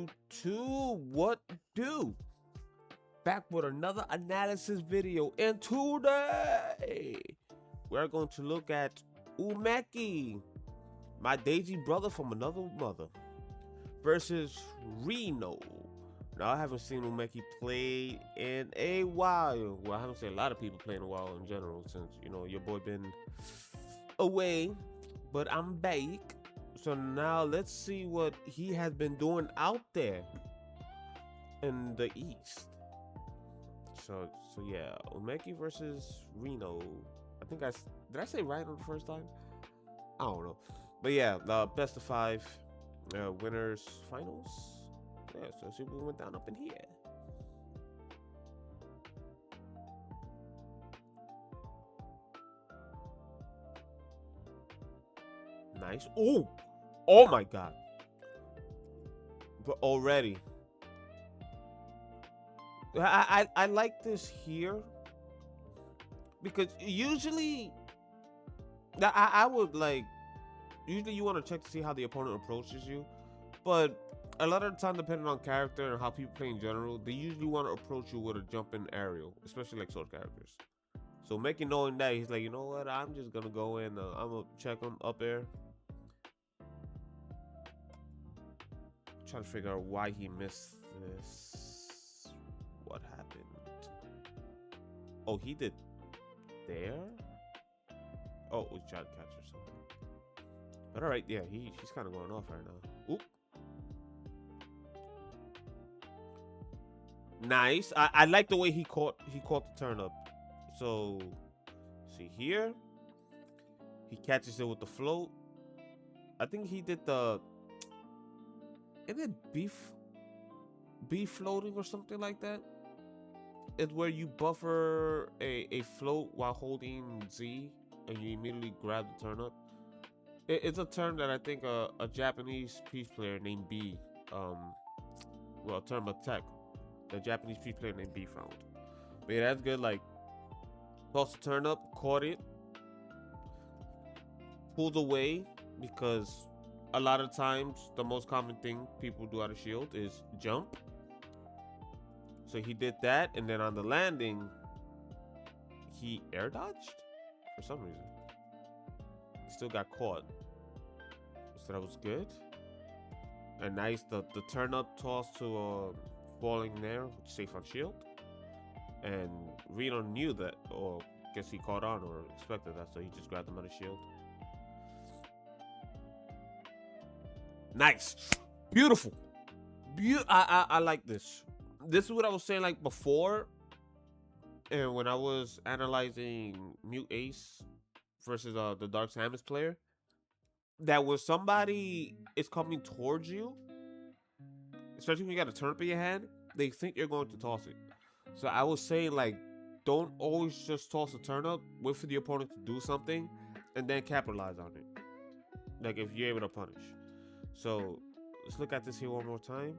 YouTube, what do? Back with another analysis video, and today we're going to look at Umeki, my Daisy brother from another mother, versus Reno. Now, I haven't seen Umeki play in a while. Well, I haven't seen a lot of people play in a while in general since, your boy been away, but I'm back. So now let's see what he has been doing out there in the East. So yeah, Umeki versus Reno. I think did I say Reno the first time? I don't know, but yeah, the best of 5 winners finals. Yeah, so see what went down up in here. Nice. Oh my God. But already, I like this here because usually I would like usually you want to check to see how the opponent approaches you, but a lot of the time, depending on character and how people play in general, they usually want to approach you with a jumping aerial, especially like sword characters. So making knowing that, he's like, you know what, I'm just gonna go in, I'm gonna check him up there. Trying to figure out why he missed this. What happened? Oh, he did there? Oh, we tried to catch or something. But alright, yeah, he's kind of going off right now. Oop. Nice. I like the way he caught the turn up. So see here, he catches it with the float. I think he did the beef floating or something like that. It's where you buffer a float while holding Z and you immediately grab the turn up. It's a term that I think a Japanese Peach player named B, a term of tech, the Japanese Peach player named B found. But yeah, that's good. Like, toss the turn up, caught it, pulled away, because a lot of times the most common thing people do out of shield is jump. So he did that, and then on the landing, he air dodged for some reason. He still got caught. So that was good. And nice, the turn up toss to falling there, safe on shield. And Reno knew that, or guess he caught on or expected that, so he just grabbed him on the shield. Nice. Beautiful. I like this. This is what I was saying like before, and when I was analyzing Mute Ace versus the Dark Samus player, that when somebody is coming towards you, especially when you got a turn up in your hand, they think you're going to toss it. So I was saying, like, don't always just toss a turn up, wait for the opponent to do something, and then capitalize on it. Like, if you're able to punish. So let's look at this here one more time.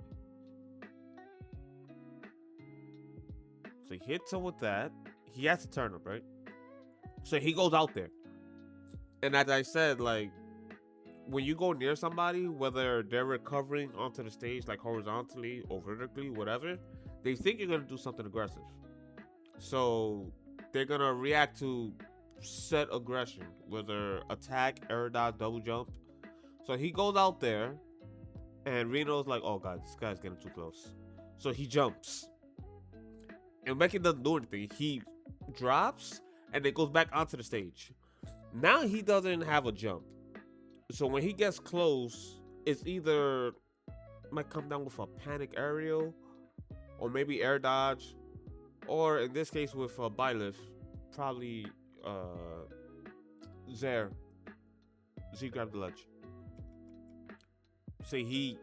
So he hits him with that. He has to turn up, right? So he goes out there. And as I said, like, when you go near somebody, whether they're recovering onto the stage, like horizontally or vertically, whatever, they think you're going to do something aggressive. So they're going to react to set aggression, whether attack, air dodge, double jump. So he goes out there, and Reno's like, oh God, this guy's getting too close. So he jumps. And Umeki doesn't do anything. He drops, and then goes back onto the stage. Now he doesn't have a jump. So when he gets close, it's either might come down with a panic aerial, or maybe air dodge, or in this case with Byleth, probably Z grabbed the ledge. See,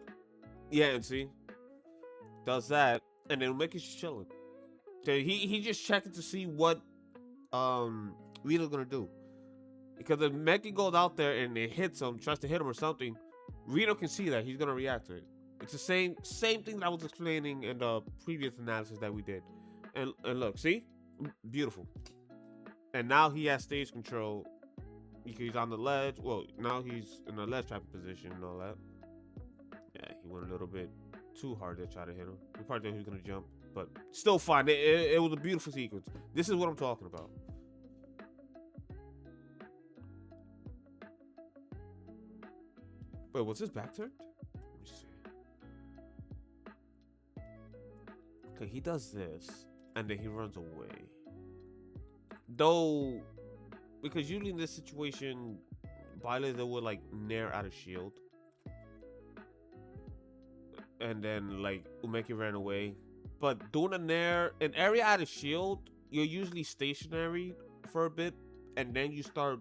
and see, does that, and then Umeki's just chilling. So he just checking to see what Reno's gonna do. Because if Umeki goes out there and it hits him, tries to hit him or something, Reno can see that. He's gonna react to it. It's the same thing that I was explaining in the previous analysis that we did. And look, see? Beautiful. And now he has stage control. He's on the ledge. Well, now he's in the ledge trapping position and all that. Yeah, he went a little bit too hard to try to hit him. He probably thought he was gonna jump, but still fine. It was a beautiful sequence. This is what I'm talking about. Wait, was his back turned? Let me see. Okay, he does this, and then he runs away. Though, because usually in this situation, Byleth, they would like nair out of shield. And then like Umeki ran away. But doing a nair, an area out of shield, you're usually stationary for a bit, and then you start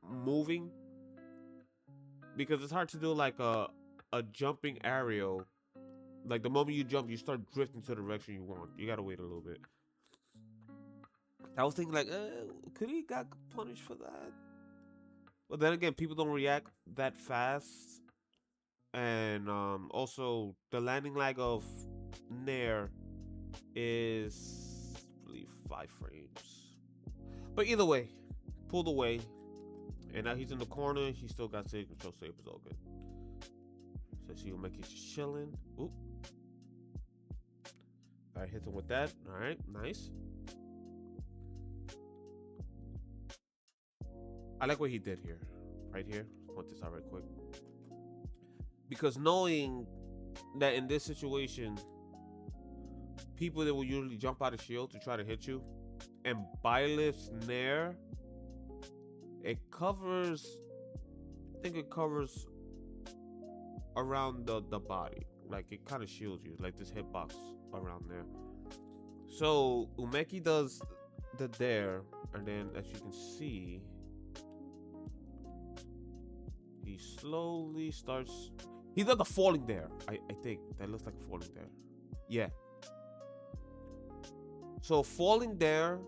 moving. Because it's hard to do like a jumping aerial. Like the moment you jump, you start drifting to the direction you want. You gotta wait a little bit. I was thinking like, could he got punished for that? But then again, people don't react that fast. And also the landing lag of Nair is I believe 5 frames. But either way, pulled away. And now he's in the corner. He still got save control, save is all good. So see Umeki's just chilling. Oop. Alright, hit him with that. Alright, nice. I like what he did here. Right here. Point this out right quick. Because knowing that in this situation, people that will usually jump out of shield to try to hit you, and Byleth's Nair, it covers, I think it covers around the body. Like it kind of shields you, like this hitbox around there. So Umeki does the Dare, and then as you can see, he slowly starts. He does the falling Dare. I think that looks like a falling Dare. Yeah. So falling Dare,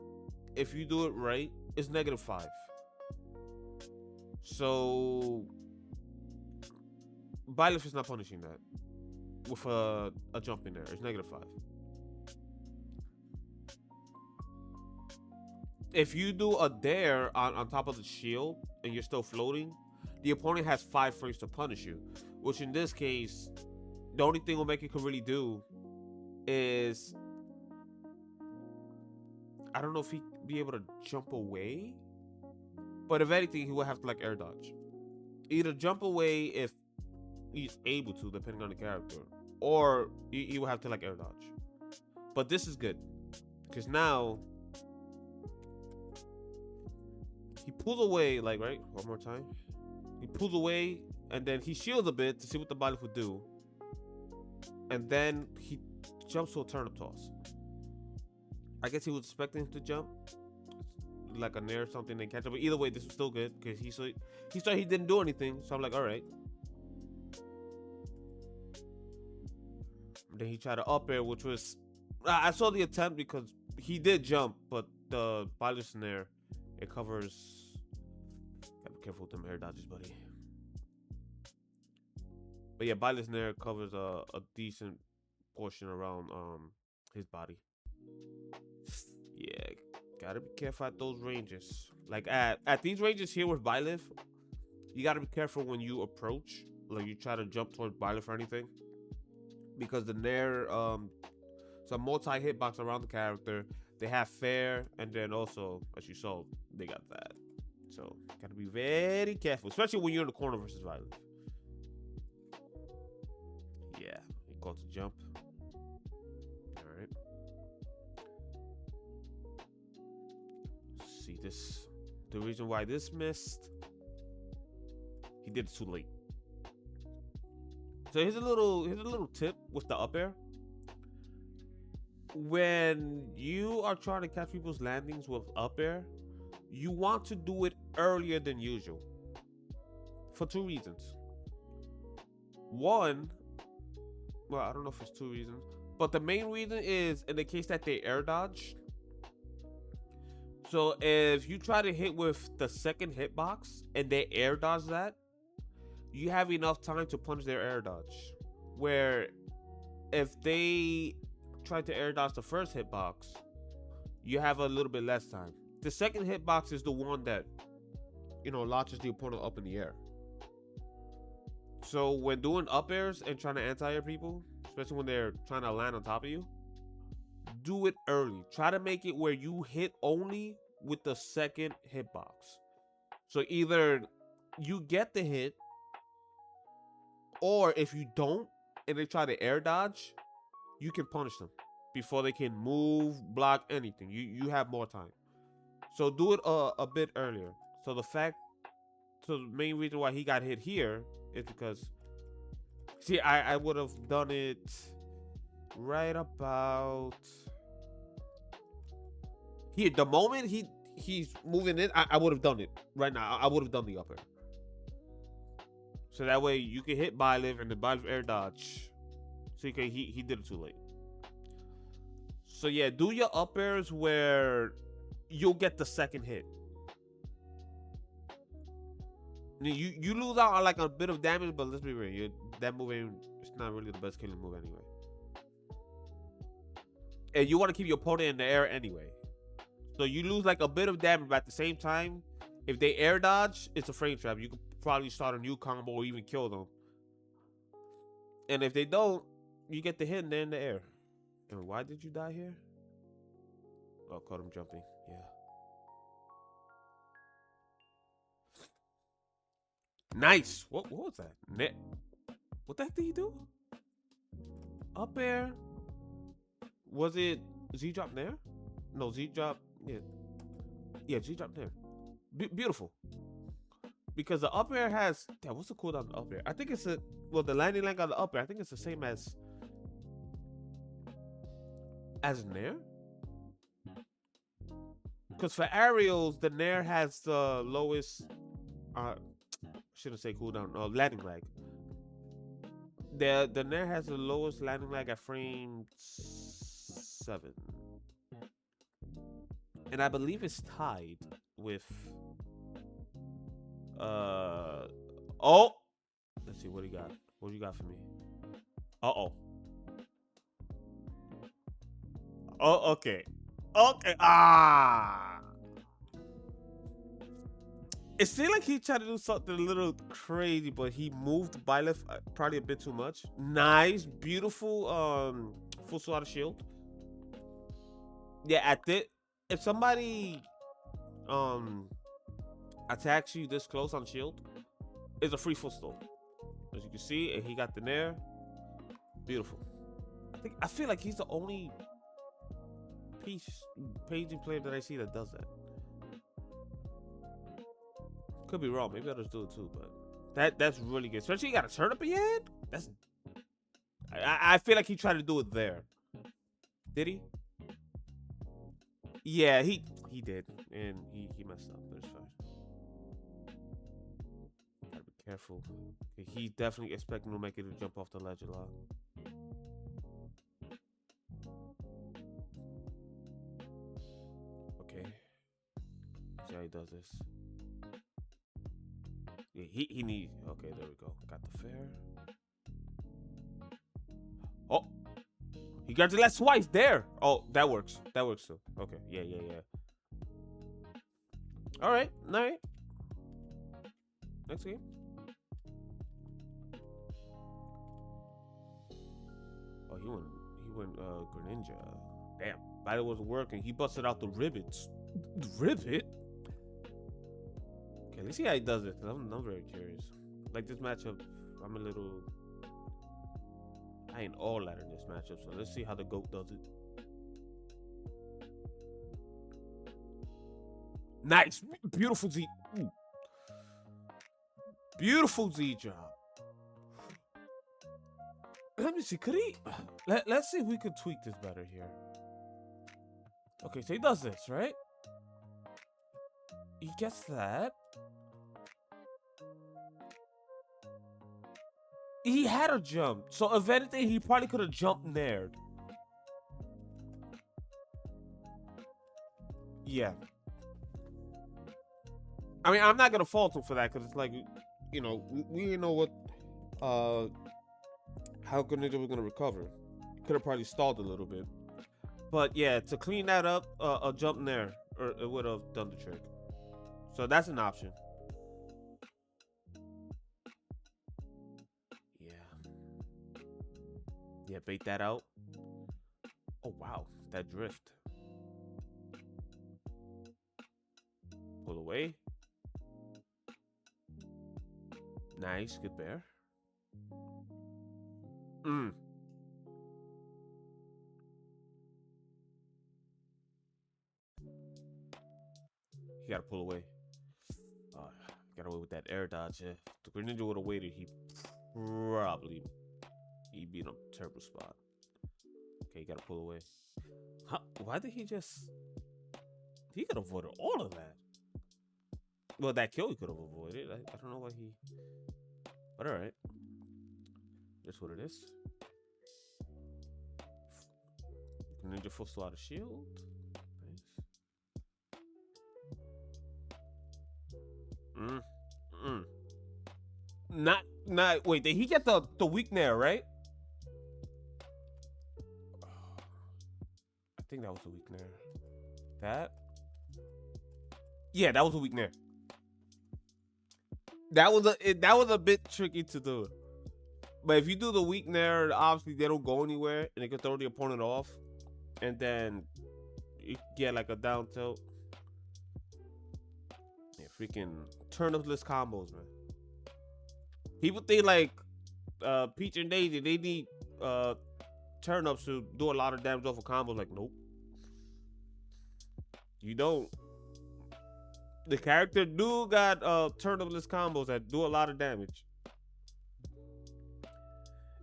if you do it right, is -5. So Byleth is not punishing that with a jump in there. It's -5. If you do a Dare on top of the shield and you're still floating, the opponent has 5 frames to punish you. Which in this case, the only thing Umeki can really do is, I don't know if he'd be able to jump away, but if anything, he would have to like air dodge. Either jump away if he's able to, depending on the character, or he would have to like air dodge. But this is good, because now he pulls away, like, right? One more time. He pulls away, and then he shields a bit to see what the Byleth would do. And then he jumps to a turnip toss. I guess he was expecting him to jump, like a nair or something, and catch up. But either way, this was still good, because he saw he didn't do anything. So I'm like, all right. And then he tried to up air, which was, I saw the attempt because he did jump, but the Byleth's nair, it covers. Gotta be careful with them air dodges, buddy. But yeah, Byleth's Nair covers a decent portion around his body. Yeah, gotta be careful at those ranges. Like at these ranges here with Byleth, you gotta be careful when you approach. Like you try to jump towards Byleth or anything, because the Nair it's a multi hitbox around the character. They have fair, and then also, as you saw, they got that. So gotta be very careful, especially when you're in the corner versus Byleth. Yeah, he got to jump. All right. See this? The reason why this missed, he did it too late. So here's a little tip with the up air. When you are trying to catch people's landings with up air, you want to do it earlier than usual. For 2 reasons. One, well, I don't know if it's 2 reasons, but the main reason is in the case that they air dodge. So if you try to hit with the second hitbox and they air dodge that, you have enough time to punch their air dodge. Where if they try to air dodge the first hitbox, you have a little bit less time. The second hitbox is the one that, launches the opponent up in the air. So when doing up airs and trying to anti-air people, especially when they're trying to land on top of you, do it early. Try to make it where you hit only with the second hitbox. So either you get the hit, or if you don't and they try to air dodge, you can punish them before they can move, block, anything. You have more time. So do it a bit earlier. So the main reason why he got hit here is because, see, I would have done it right about here. The moment he's moving in, I would have done it right now. I would have done the upper. So that way you can hit Byleth and the Byleth air dodge. So he did it too late. So yeah, do your up airs where you'll get the second hit. You lose out on like a bit of damage, but let's be real, that move it's not really the best killing move anyway. And you want to keep your opponent in the air anyway. So you lose like a bit of damage, but at the same time, if they air dodge, it's a frame trap. You could probably start a new combo or even kill them. And if they don't, you get the hit and they're in the air. And why did you die here? Oh, caught him jumping. Yeah. Nice. What was that? What the heck did he do? Up air. Was it Z drop there? No, Z drop. Yeah. Yeah, Z drop there. Beautiful. Because the up air has. Damn, what's the cooldown on the up air? I think it's the landing leg on the up air, I think it's the same as Nair. Because for aerials, the Nair has the lowest. Shouldn't say cooldown. Landing lag. The Nair has the lowest landing lag at frame 7, and I believe it's tied with. Oh, let's see what he got. What do you got for me? Oh, okay. It seemed like he tried to do something a little crazy, but he moved Byleth probably a bit too much. Nice, beautiful, full slaughter shield. Yeah, at this, if somebody attacks you this close on shield, it's a free footstool. As you can see, and he got the Nair. Beautiful. I feel like he's the only paging player that I see that does that. Could be wrong. Maybe others do it too, but that's really good. Especially you got a turn up in your head. That's. I feel like he tried to do it there. Did he? Yeah, he did, and he messed up. But it's fine. Gotta be careful. He definitely expecting Umeki to jump off the ledge a lot. Okay. See how he does this. Yeah, he needs. Okay, there we go. Got the fair. Oh, he got the last twice there. Oh, that works. That works too. Okay, yeah. All right. Next game. Oh, he went Greninja. Damn, battle wasn't working. He busted out the rivets. The rivet. Okay, let's see how he does it. I'm very curious. Like this matchup, I ain't all out in this matchup, so let's see how the GOAT does it. Nice, beautiful Z. Ooh. Beautiful Z drop. Let me see. Could he? Let's see if we could tweak this better here. Okay, so he does this, right? He gets that. He had a jump, so if anything, he probably could have jumped there. Yeah. I mean, I'm not gonna fault him for that because it's like, you know, we didn't know what, how Greninja was gonna recover. Could have probably stalled a little bit, but yeah, to clean that up, a jump there, or it would have done the trick. So that's an option. Yeah, bait that out. Oh wow, that drift. Pull away. Nice, good bear. Mm. He gotta pull away. Got away with that air dodge. If the Greninja would have waited, he'd be in a terrible spot. Okay, he gotta pull away. Why did he just? He could have avoided all of that. Well, that kill he could have avoided. I don't know why he. But all right, that's what it is. Greninja full slot of shield. Nice. Mm. Not. Wait, did he get the weak nair, right? I think that was a weak nair. That. Yeah, that was a weak nair. That was a bit tricky to do. But if you do the weak nair, obviously they don't go anywhere, and they can throw the opponent off, and then you get like a down tilt. Yeah, freaking turnipless combos, man. People think like Peach and Daisy, they need turnips to do a lot of damage off of combos. Like, nope, you don't. The character do got turnipless combos that do a lot of damage.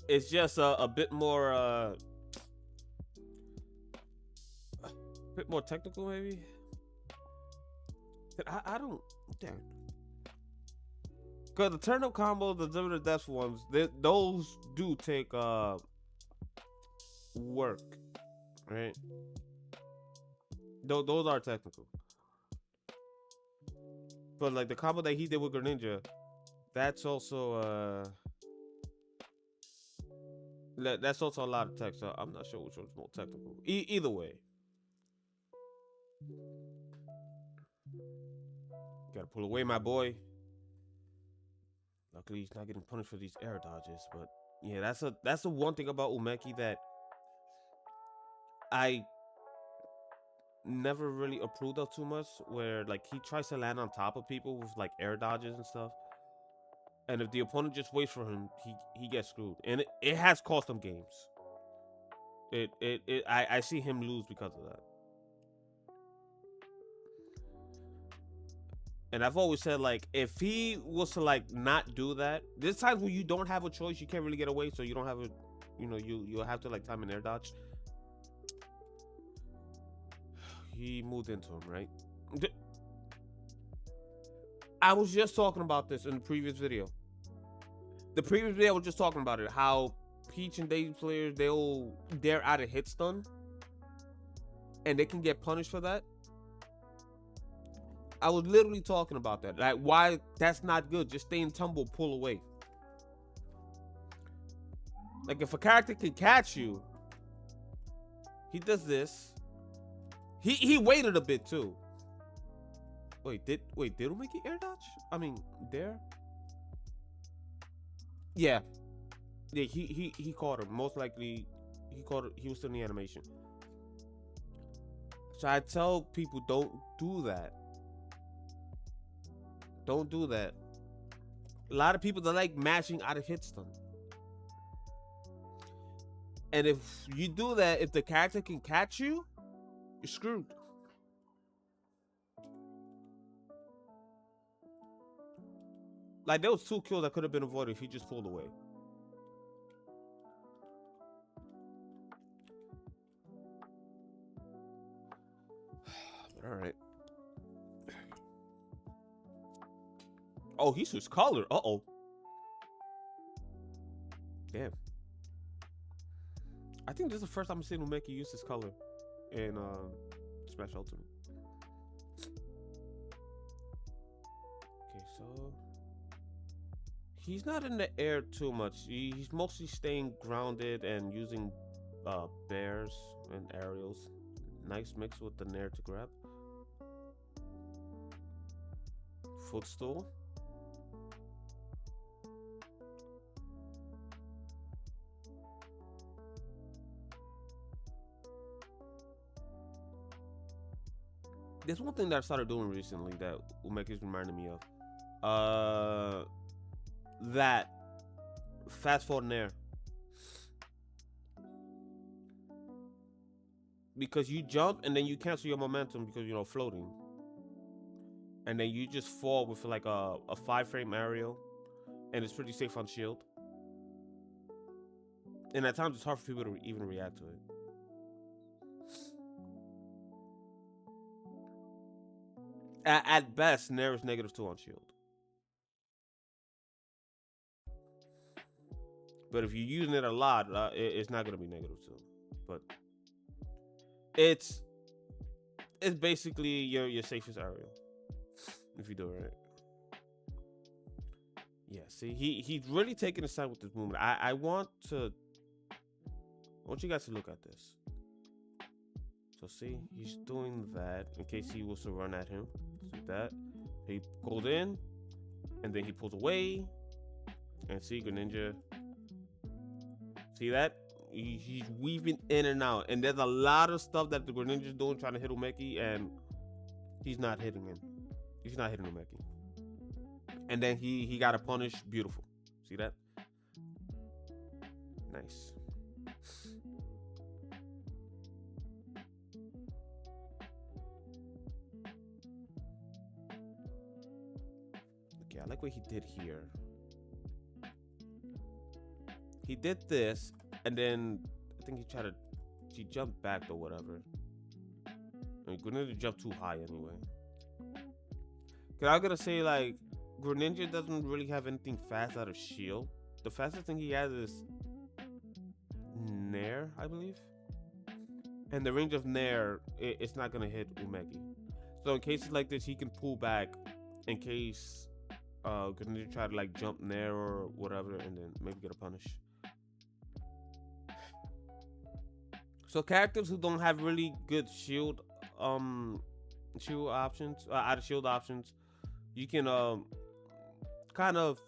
It's just a bit more technical, maybe. I don't damn. Cause the turnip combos, the limited death ones, those do take work, right? Those are technical. But like the combo that he did with Greninja, that's also that's also a lot of tech. So I'm not sure which one's more technical. Either way, gotta pull away, my boy. Luckily, he's not getting punished for these air dodges. But yeah, that's the one thing about Umeki that I never really approved of too much. Where like he tries to land on top of people with like air dodges and stuff. And if the opponent just waits for him, he gets screwed. And it has cost him games. I see him lose because of that. And I've always said like if he was to like not do that, there's times when you don't have a choice, you can't really get away, so you don't have a you'll have to like time an air dodge. He moved into him, right? I was just talking about this in the previous video. The previous video I was just talking about it, how Peach and Daisy players they're out of hit stun and they can get punished for that. I was literally talking about that. Like, why that's not good. Just stay in tumble, pull away. Like, if a character can catch you, he does this. He waited a bit too. Did Umeki air dodge? I mean, there. Yeah. Yeah, he caught him. Most likely, he caught it. He was still in the animation. So I tell people, don't do that. Don't do that. A lot of people that like mashing out of hit stun. And if you do that, if the character can catch you, you're screwed. Like there was 2 kills that could have been avoided if he just pulled away. But all right. Oh, he switched color. Uh-oh. Damn. I think this is the first time I'm seeing Umeki use this color in Smash Ultimate. Okay, so he's not in the air too much. He's mostly staying grounded and using bears and aerials. Nice mix with the nair to grab. Footstool. There's one thing that I started doing recently that Umeki's reminding me of. That fast forward in air. Because you jump and then you cancel your momentum because you're floating. And then you just fall with like a 5 frame aerial. And it's pretty safe on shield. And at times it's hard for people to even react to it. At best, Nair is -2 on shield. But if you're using it a lot, it's not gonna be -2. But it's basically your safest aerial if you do it right. Yeah, see, he's really taking his time with this movement. I want you guys to look at this. So see, he's doing that in case he was to run at him. See that? He goes in, and then he pulls away. And see, Greninja. See that? He's weaving in and out. And there's a lot of stuff that the Greninja's doing trying to hit Umeki, and he's not hitting him. He's not hitting Umeki. And then he got a punish. Beautiful. See that? Nice. Okay, I like what he did here. He did this, and then I think he jumped back or whatever. I mean, Greninja jumped too high anyway. Cause I'm gonna say like Greninja doesn't really have anything fast out of shield. The fastest thing he has is Nair, I believe. And the range of Nair, it's not gonna hit Umeki. So in cases like this, he can pull back in case Greninja try to like jump Nair or whatever, and then maybe get a punish. So characters who don't have really good shield options, out of shield options, you can kind of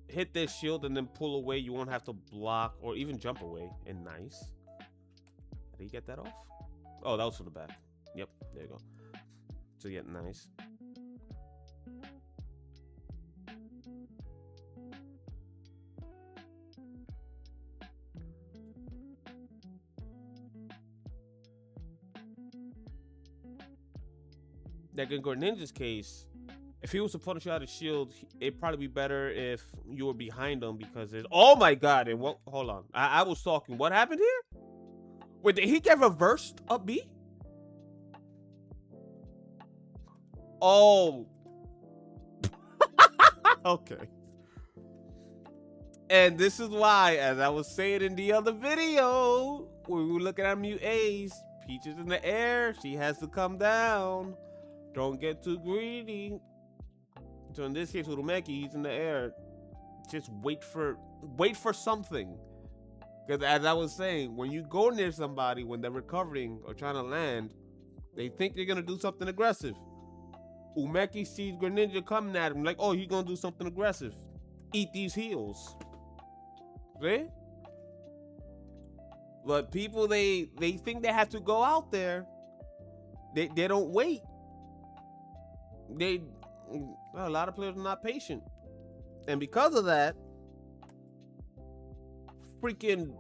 hit their shield and then pull away. You won't have to block or even jump away. And nice. Did he get that off? Oh, that was from the back. Yep, there you go. So yeah, nice. Like in Greninja's case, if he was to punish you out of shield, it'd probably be better if you were behind him because it's. Oh my god! And what? Hold on, I was talking. What happened here? Wait, did he get reversed up B? Oh. Okay. And this is why, as I was saying in the other video, when we were looking at Mute A's, Peach is in the air. She has to come down. Don't get too greedy. So in this case with Umeki, he's in the air. Just wait for something. Because as I was saying, when you go near somebody when they're recovering or trying to land, they think you're gonna do something aggressive. Umeki sees Greninja coming at him like, oh, he's gonna do something aggressive. Eat these heals. See? But people they think they have to go out there. They don't wait. A lot of players are not patient, and because of that, freaking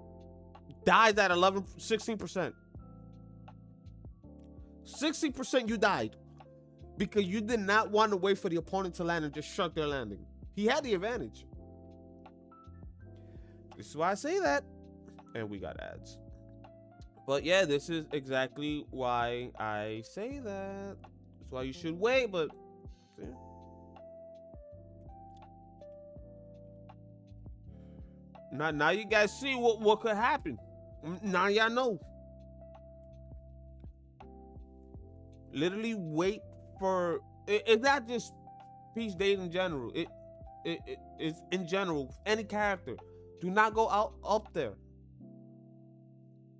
dies at 16%. 60% you died because you did not want to wait for the opponent to land and just shrug their landing. He had the advantage. This is why I say that, and we got ads. But yeah, this is exactly why I say that. That's why you should wait, but yeah. Now you guys see what could happen. Now y'all know. Literally wait for it's not just Peach Days in general. It's in general. Any character. Do not go out up there.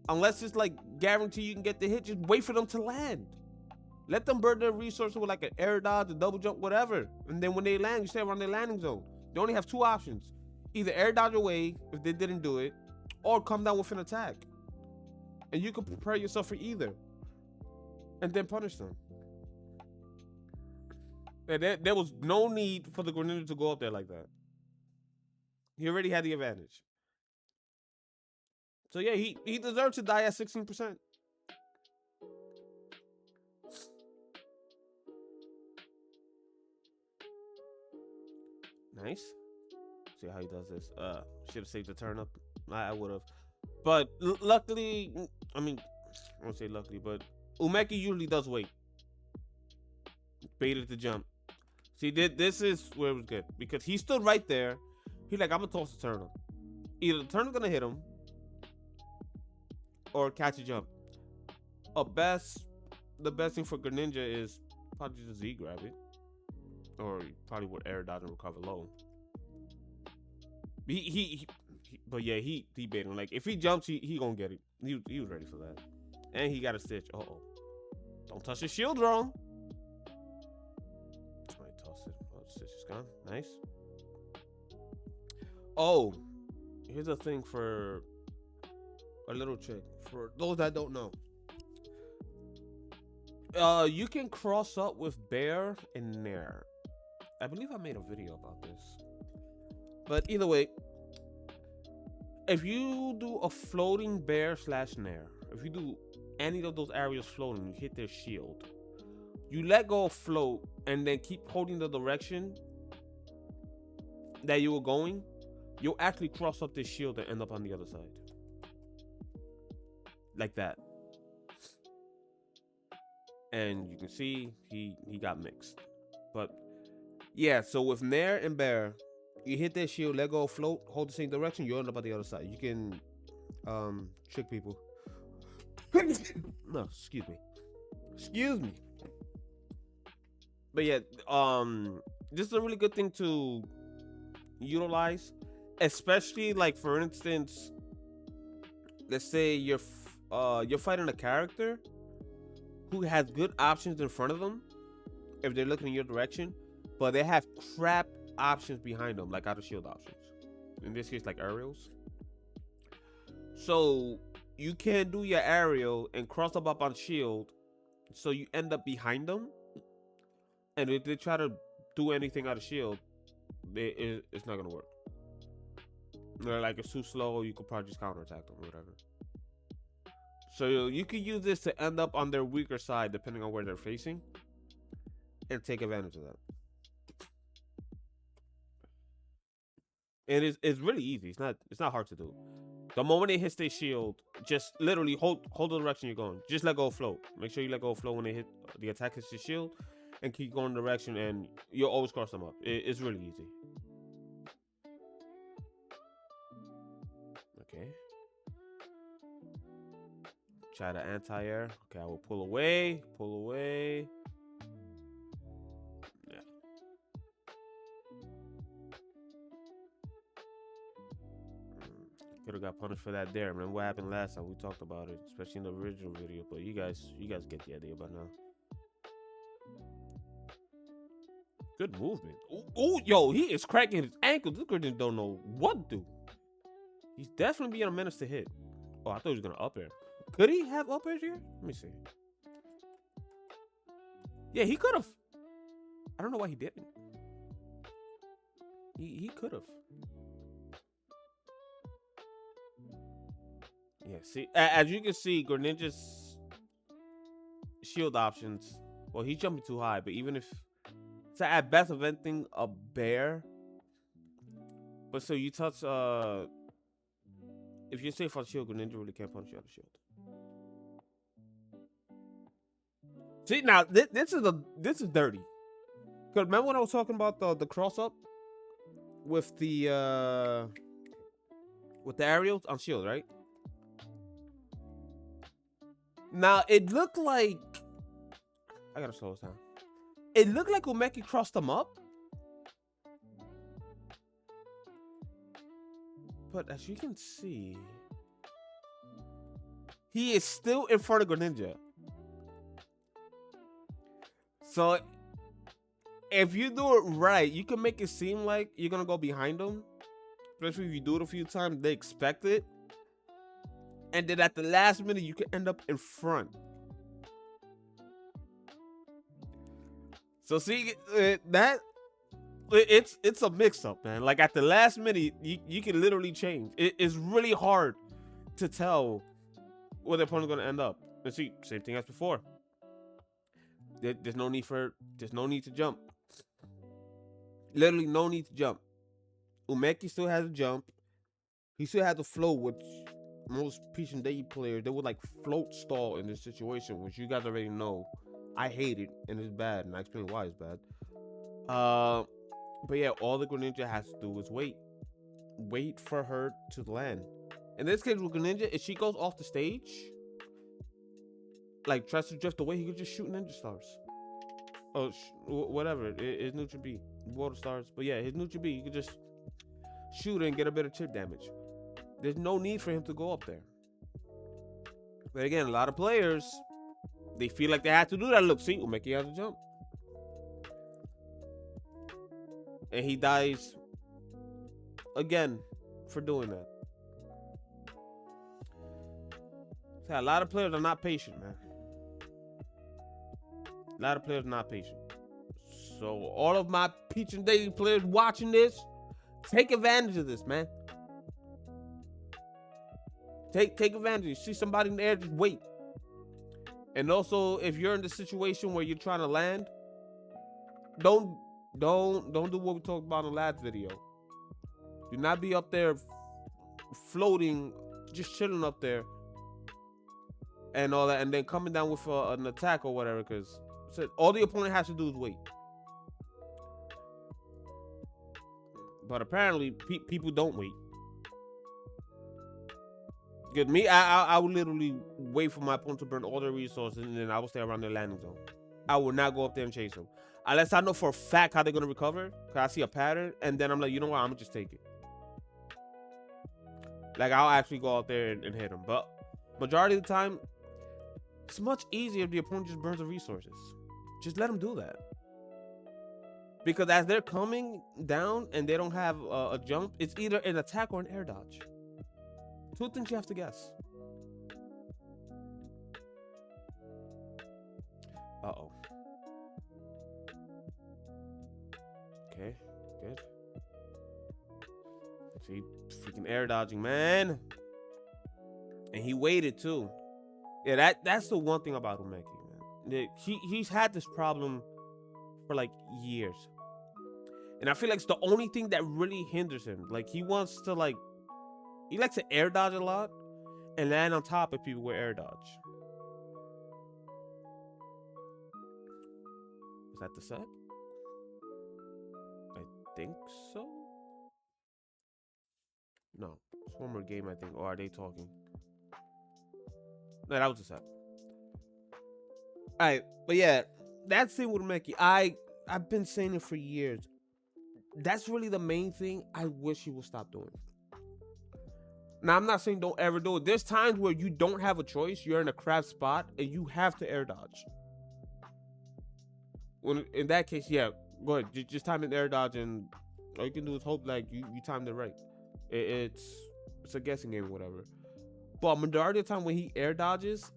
Unless it's like guarantee you can get the hit, just wait for them to land. Let them burn their resources with like an air dodge, a double jump, whatever. And then when they land, you stay around their landing zone. They only have 2 options. Either air dodge away if they didn't do it, or come down with an attack. And you can prepare yourself for either. And then punish them. And there was no need for the Greninja to go up there like that. He already had the advantage. So yeah, he deserved to die at 16%. Nice. See how he does this. Should have saved the turnip. I would have. But luckily, I mean, I won't say luckily, but Umeki usually does wait. Baited the jump. See, this is where it was good. Because he stood right there. He's like, I'm going to toss the turnip. Either the turnip's going to hit him or catch a jump. The best thing for Greninja is probably just Z grab it. Or probably would air dodge and recover low. But yeah, he baited him. Like, if he jumps, he gonna get it. He was ready for that. And he got a stitch. Uh-oh. Don't touch the shield wrong. Alright, toss it. Oh, the stitch is gone. Nice. Oh, here's a thing for a little trick. For those that don't know. You can cross up with Bear and Nair. I believe I made a video about this. But either way, if you do a floating Bear / Nair, if you do any of those areas floating, you hit their shield. You let go of float and then keep holding the direction that you were going. You'll actually cross up this shield and end up on the other side. Like that. And you can see he got mixed. But yeah, so with Nair and Bear, you hit that shield, let go of float, hold the same direction, you end up on the other side. You can trick people. No, excuse me. But yeah, this is a really good thing to utilize, especially like, for instance, let's say you're fighting a character who has good options in front of them if they're looking in your direction, but they have crap options behind them, like out of shield options. In this case, like aerials. So you can do your aerial and cross up on shield, so you end up behind them. And if they try to do anything out of shield, it's not gonna work. Or like it's too slow, you could probably just counterattack them or whatever. So you can use this to end up on their weaker side, depending on where they're facing, and take advantage of that. And it's really easy. It's not hard to do. The moment it hits their shield, just literally hold the direction you're going. Just let go of float. Make sure you let go of float when they hit the attack hits your shield, and keep going the direction, and you'll always cross them up. It's really easy. Okay. Try the anti-air. Okay, I will pull away. Yeah. Could have got punished for that there. Remember what happened last time? We talked about it, especially in the original video. But you guys get the idea by now. Good movement. Oh, yo, he is cracking his ankle. This Greninja don't know what to do. He's definitely being a menace to hit. Oh, I thought he was gonna up air. Could he have up air here? Let me see. Yeah, he could have. I don't know why he didn't. He could have. Yeah, see, as you can see, Greninja's shield options. Well, he's jumping too high, but even if, so at best, eventing a bear. But so you touch, if you're safe on shield, Greninja really can't punish you out of shield. See, now this is dirty. Cause remember when I was talking about the cross up with the aerials on shield, right? Now it looked like, I gotta slow this down. It looked like Umeki crossed them up, but as you can see, he is still in front of Greninja. So if you do it right, you can make it seem like you're gonna go behind them. Especially if you do it a few times, they expect it. And then at the last minute, you can end up in front. So see that it's a mix up, man. Like at the last minute, you can literally change. It's really hard to tell where the opponent's gonna end up. And see, same thing as before. There's no need to jump. Literally no need to jump. Umeki still has a jump. He still has to float, which most Peach and Day players they would like float stall in this situation, which you guys already know. I hate it and it's bad, and I explain why it's bad. Uh, but yeah, all the Greninja has to do is wait for her to land. In this case with Greninja, if she goes off the stage, like tries to drift away, he could just shoot Ninja Stars. Oh, whatever. His neutral B, Water Stars. But yeah, his neutral B, you could just shoot it and get a bit of chip damage. There's no need for him to go up there. But again, a lot of players, they feel like they have to do that. Look, see, Umeki has a jump. And he dies again for doing that. So a lot of players are not patient, man. A lot of players are not patient. So all of my Peach and Daisy players watching this, take advantage of this, man. Take advantage. You see somebody in the air, just wait. And also, if you're in the situation where you're trying to land, don't do what we talked about in the last video. Do not be up there floating, just chilling up there, and all that, and then coming down with an attack or whatever. Because all the opponent has to do is wait. But apparently, people don't wait. Because me, I would literally wait for my opponent to burn all their resources, and then I would stay around their landing zone. I would not go up there and chase them. Unless I know for a fact how they're going to recover. Because I see a pattern, and then I'm like, you know what, I'm going to just take it. Like, I'll actually go out there and hit them. But majority of the time, it's much easier if the opponent just burns the resources. Just let them do that. Because as they're coming down and they don't have a jump, it's either an attack or an air dodge. Two things you have to guess. Uh-oh. Okay, good. See, freaking air dodging, man. And he waited too. Yeah, that's the one thing about Umeki, man. He's had this problem for like years. And I feel like it's the only thing that really hinders him. Like he wants to like, he likes to air dodge a lot and land on top of people with air dodge. Is that the set? I think so. No, it's one more game I think. Or are they talking? No, that was the set. Alright, but yeah, that thing with Umeki, I've been saying it for years. That's really the main thing I wish he would stop doing. Now, I'm not saying don't ever do it. There's times where you don't have a choice. You're in a crap spot and you have to air dodge. When in that case, yeah, go ahead. Just time an air dodge, and all you can do is hope like you timed it right. It's a guessing game or whatever. But majority of the time when he air dodges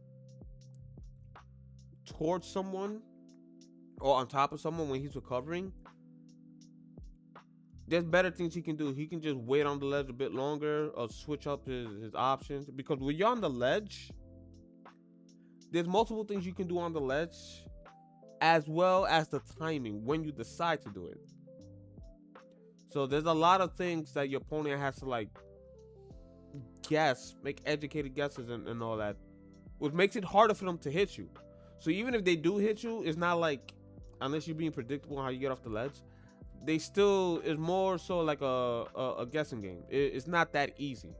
towards someone or on top of someone when he's recovering, there's better things he can do. He can just wait on the ledge a bit longer or switch up his options. Because when you're on the ledge, there's multiple things you can do on the ledge, as well as the timing when you decide to do it. So there's a lot of things that your opponent has to like guess, make educated guesses and all that, which makes it harder for them to hit you. So even if they do hit you, it's not like, unless you're being predictable on how you get off the ledge, they still is more so like a guessing game. It's not that easy.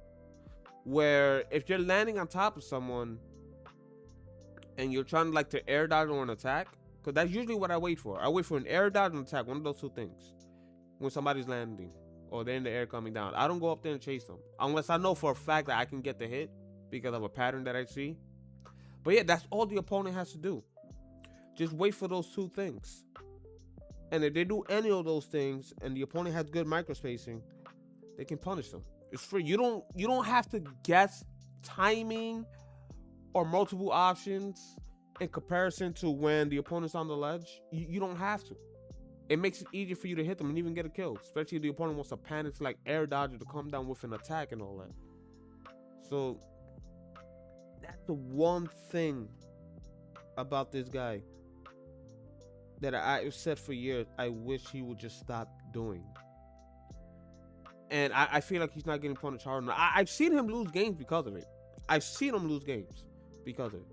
Where if you're landing on top of someone and you're trying like to air dodge or an attack, because that's usually what I wait for. I wait for an air dodge and attack, one of those two things. When somebody's landing or they're in the air coming down, I don't go up there and chase them unless I know for a fact that I can get the hit because of a pattern that I see. But yeah, that's all the opponent has to do. Just wait for those two things. And if they do any of those things and the opponent has good microspacing, they can punish them. It's free. You don't have to guess timing or multiple options. in comparison to when the opponent's on the ledge, you don't have to. It makes it easier for you to hit them and even get a kill, especially if the opponent wants to panic to like air dodge or to come down with an attack and all that. So that's the one thing about this guy that I've said for years I wish he would just stop doing. And I feel like he's not getting punished hard enough. I've seen him lose games because of it. I've seen him lose games because of it.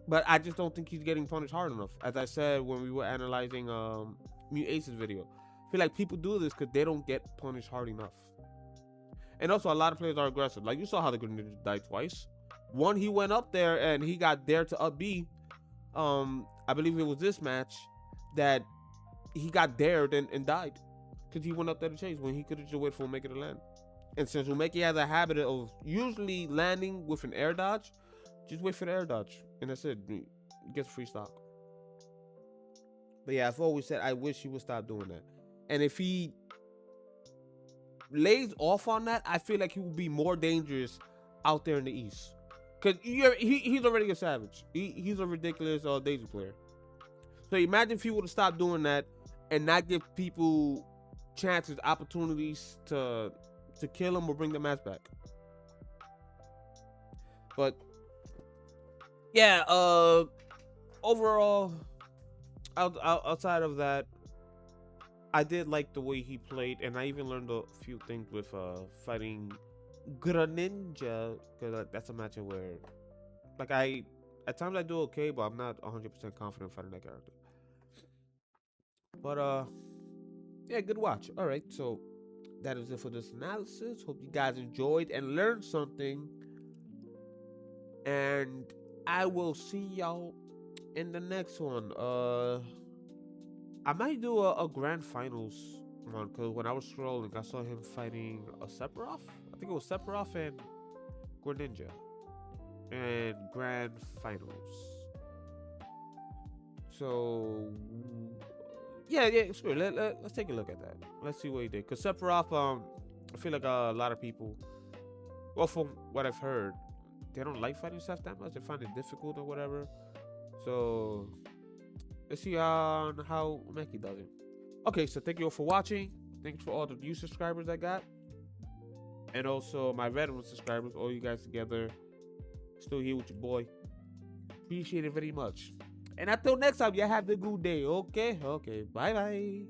But I just don't think he's getting punished hard enough. As I said when we were analyzing Mute Ace's video, I feel like people do this because they don't get punished hard enough. And also, a lot of players are aggressive. Like, you saw how the Greninja died twice. One, he went up there and he got dared to up B. I believe it was this match that he got dared and died because he went up there to chase when he could have just waited for Umeki to land. And since Umeki has a habit of usually landing with an air dodge, just wait for the air dodge. And that's it. He gets free stock. But yeah, I've always said I wish he would stop doing that. And if he lays off on that, I feel like he will be more dangerous out there in the East. Because he's already a savage. He's a ridiculous Daisy player. So imagine if he would have stopped doing that and not give people chances, opportunities to kill him or bring the match back. But yeah, overall, outside of that, I did like the way he played, and I even learned a few things with fighting Greninja, because that's a matchup where, like, at times I do okay, but I'm not 100% confident fighting that character. But yeah, good watch. All right, so that is it for this analysis. Hope you guys enjoyed and learned something, and I will see y'all in the next one. I might do a grand finals one, because when I was scrolling, I saw him fighting a Sephiroth. I think it was Sephiroth and Greninja, and grand finals. So yeah, screw it. Let's take a look at that. Let's see what he did. Cause Sephiroth, I feel like a lot of people, well, from what I've heard, they don't like fighting Seth that much. They find it difficult or whatever. So let's see how Umeki does it. Okay, so thank you all for watching. Thanks for all the new subscribers I got. And also my veteran subscribers, all you guys together. Still here with your boy. Appreciate it very much. And until next time, y'all have a good day. Okay? Okay. Bye-bye.